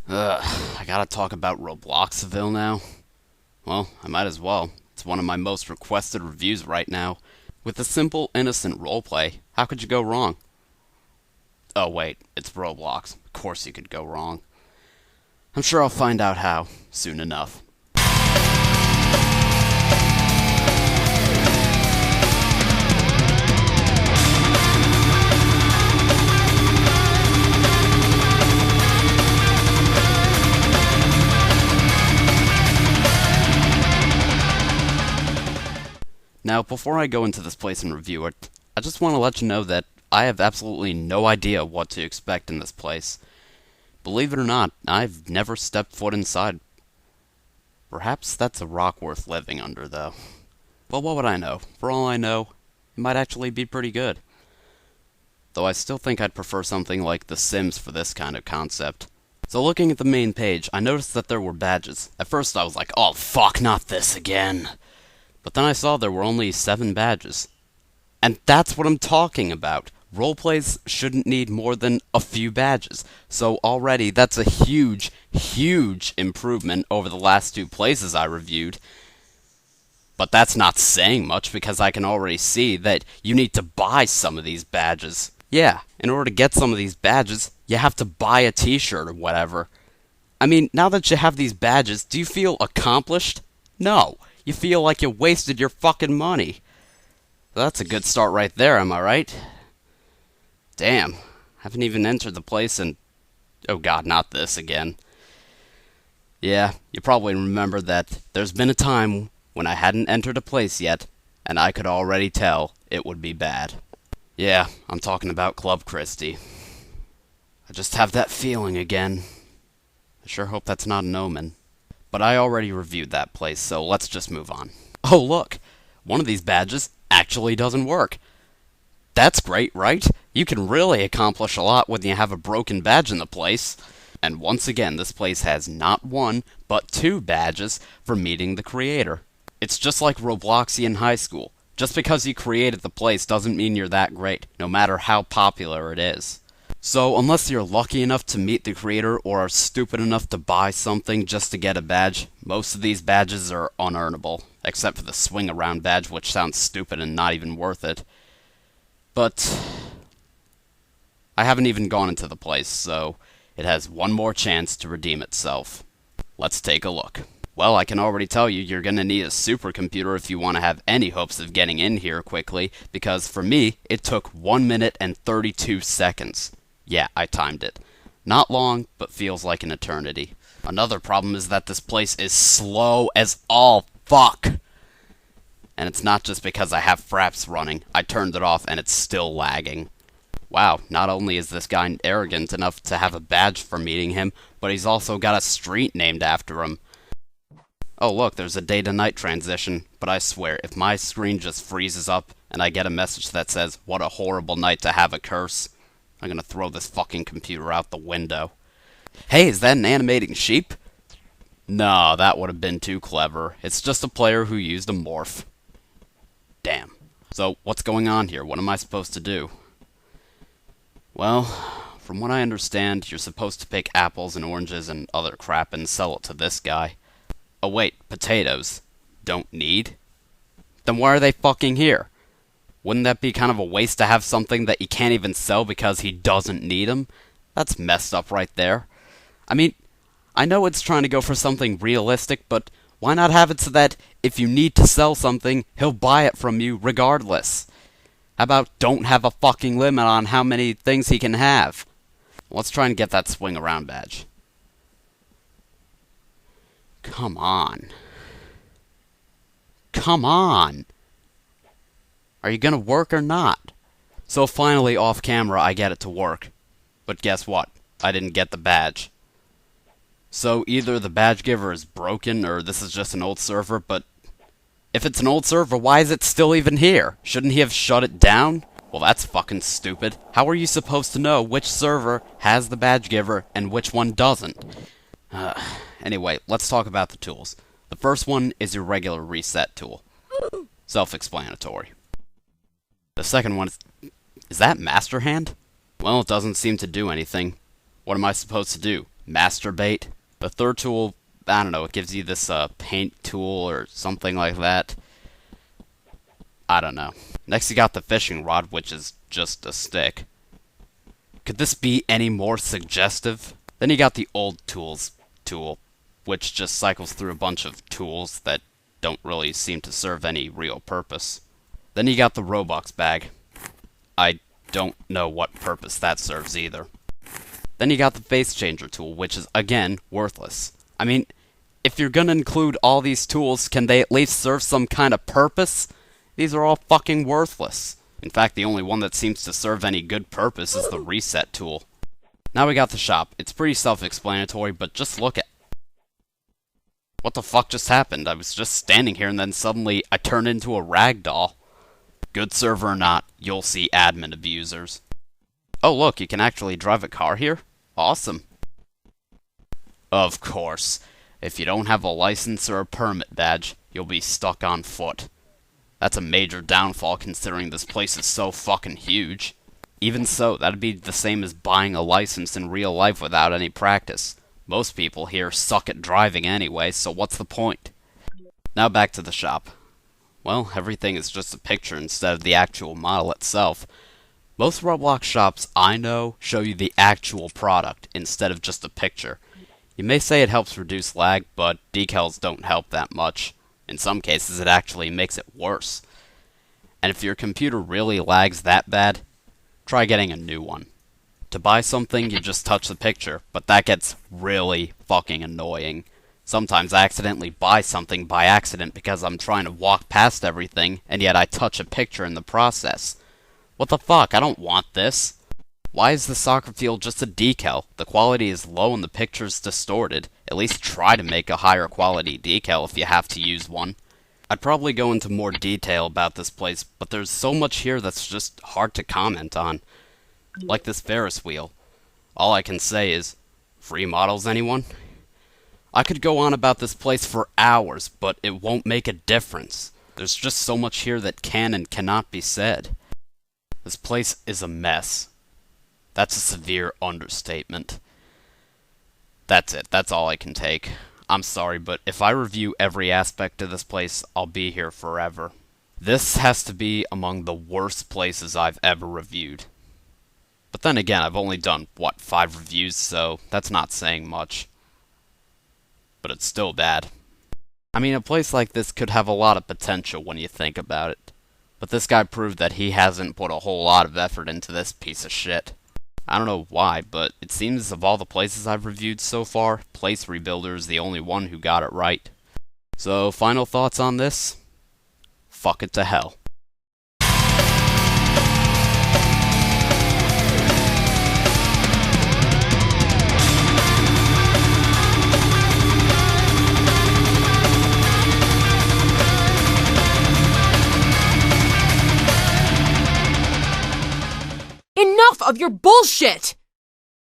I gotta talk about Robloxaville now. Well, I might as well. It's one of my most requested reviews right now. With a simple, innocent roleplay, how could you go wrong? Oh wait, it's Roblox. Of course you could go wrong. I'm sure I'll find out how, soon enough. Now, before I go into this place and review it, I just want to let you know that I have absolutely no idea what to expect in this place. Believe it or not, I've never stepped foot inside. Perhaps that's a rock worth living under, though. Well, what would I know? For all I know, it might actually be pretty good. Though I still think I'd prefer something like The Sims for this kind of concept. So looking at the main page, I noticed that there were badges. At first I was like, oh fuck, not this again. But then I saw there were only 7 badges. And that's what I'm talking about. Roleplays shouldn't need more than a few badges. So already that's a huge, huge improvement over the last 2 places I reviewed. But that's not saying much because I can already see that you need to buy some of these badges. Yeah, in order to get some of these badges, you have to buy a t-shirt or whatever. I mean, now that you have these badges, do you feel accomplished? No. You feel like you wasted your fucking money. Well, that's a good start right there, am I right? Damn, haven't even entered the place and... oh god, not this again. Yeah, you probably remember that there's been a time when I hadn't entered a place yet, and I could already tell it would be bad. Yeah, I'm talking about Club Christie. I just have that feeling again. I sure hope that's not an omen. But I already reviewed that place, so let's just move on. Oh look! One of these badges actually doesn't work. That's great, right? You can really accomplish a lot when you have a broken badge in the place. And once again, this place has not 1, but 2 badges for meeting the creator. It's just like Robloxian high school. Just because you created the place doesn't mean you're that great, no matter how popular it is. So, unless you're lucky enough to meet the creator or are stupid enough to buy something just to get a badge, most of these badges are unearnable, except for the swing around badge, which sounds stupid and not even worth it. But I haven't even gone into the place, so it has one more chance to redeem itself. Let's take a look. Well, I can already tell you you're gonna need a supercomputer if you want to have any hopes of getting in here quickly, because for me, it took 1 minute and 32 seconds. Yeah, I timed it. Not long, but feels like an eternity. Another problem is that this place is slow as all fuck. And it's not just because I have fraps running. I turned it off and it's still lagging. Wow, not only is this guy arrogant enough to have a badge for meeting him, but he's also got a street named after him. Oh look, there's a day to night transition, but I swear, if my screen just freezes up and I get a message that says, what a horrible night to have a curse, I'm gonna throw this fucking computer out the window. Hey, is that an animating sheep? No, that would have been too clever. It's just a player who used a morph. Damn. So, what's going on here? What am I supposed to do? Well, from what I understand, you're supposed to pick apples and oranges and other crap and sell it to this guy. Oh wait, potatoes. Don't need? Then why are they fucking here? Wouldn't that be kind of a waste to have something that you can't even sell because he doesn't need them? That's messed up right there. I mean, I know it's trying to go for something realistic, but why not have it so that if you need to sell something, he'll buy it from you regardless? How about don't have a fucking limit on how many things he can have? Let's try and get that swing around badge. Come on. Come on! Are you gonna work or not? So finally, off camera, I get it to work. But guess what? I didn't get the badge. So either the badge giver is broken, or this is just an old server, but... if it's an old server, why is it still even here? Shouldn't he have shut it down? Well, that's fucking stupid. How are you supposed to know which server has the badge giver and which one doesn't? Anyway, let's talk about the tools. The first one is your regular reset tool. Self-explanatory. The second one is that Master Hand? Well, it doesn't seem to do anything. What am I supposed to do? masturbate. The third tool, I don't know, it gives you this paint tool or something like that. I don't know. Next you got the fishing rod, which is just a stick. Could this be any more suggestive? Then you got the old tools tool, which just cycles through a bunch of tools that don't really seem to serve any real purpose. Then you got the Roblox bag. I don't know what purpose that serves either. Then you got the face changer tool, which is, again, worthless. I mean, if you're gonna include all these tools, can they at least serve some kind of purpose? These are all fucking worthless. In fact, the only one that seems to serve any good purpose is the reset tool. Now we got the shop. It's pretty self-explanatory, but just look at... What the fuck just happened? I was just standing here and then suddenly I turned into a ragdoll. Good server or not, you'll see admin abusers. Oh look, you can actually drive a car here? Awesome. Of course. If you don't have a license or a permit badge, you'll be stuck on foot. That's a major downfall considering this place is so fucking huge. Even so, that'd be the same as buying a license in real life without any practice. Most people here suck at driving anyway, so what's the point? Now back to the shop. Well, everything is just a picture instead of the actual model itself. Most Roblox shops I know show you the actual product instead of just a picture. You may say it helps reduce lag, but decals don't help that much. In some cases, it actually makes it worse. And if your computer really lags that bad, try getting a new one. To buy something, you just touch the picture, but that gets really fucking annoying. Sometimes I accidentally buy something by accident because I'm trying to walk past everything, and yet I touch a picture in the process. What the fuck? I don't want this. Why is the soccer field just a decal? The quality is low and the picture's distorted. At least try to make a higher quality decal if you have to use one. I'd probably go into more detail about this place, but there's so much here that's just hard to comment on. Like this Ferris wheel. All I can say is, free models anyone? I could go on about this place for hours, but it won't make a difference. There's just so much here that can and cannot be said. This place is a mess. That's a severe understatement. That's it. That's all I can take. I'm sorry, but if I review every aspect of this place, I'll be here forever. This has to be among the worst places I've ever reviewed. But then again, I've only done, 5 reviews, so that's not saying much. But it's still bad. I mean, a place like this could have a lot of potential when you think about it. But this guy proved that he hasn't put a whole lot of effort into this piece of shit. I don't know why, but it seems of all the places I've reviewed so far, Place Rebuilder is the only one who got it right. So, final thoughts on this? Fuck it to hell. Enough of your bullshit!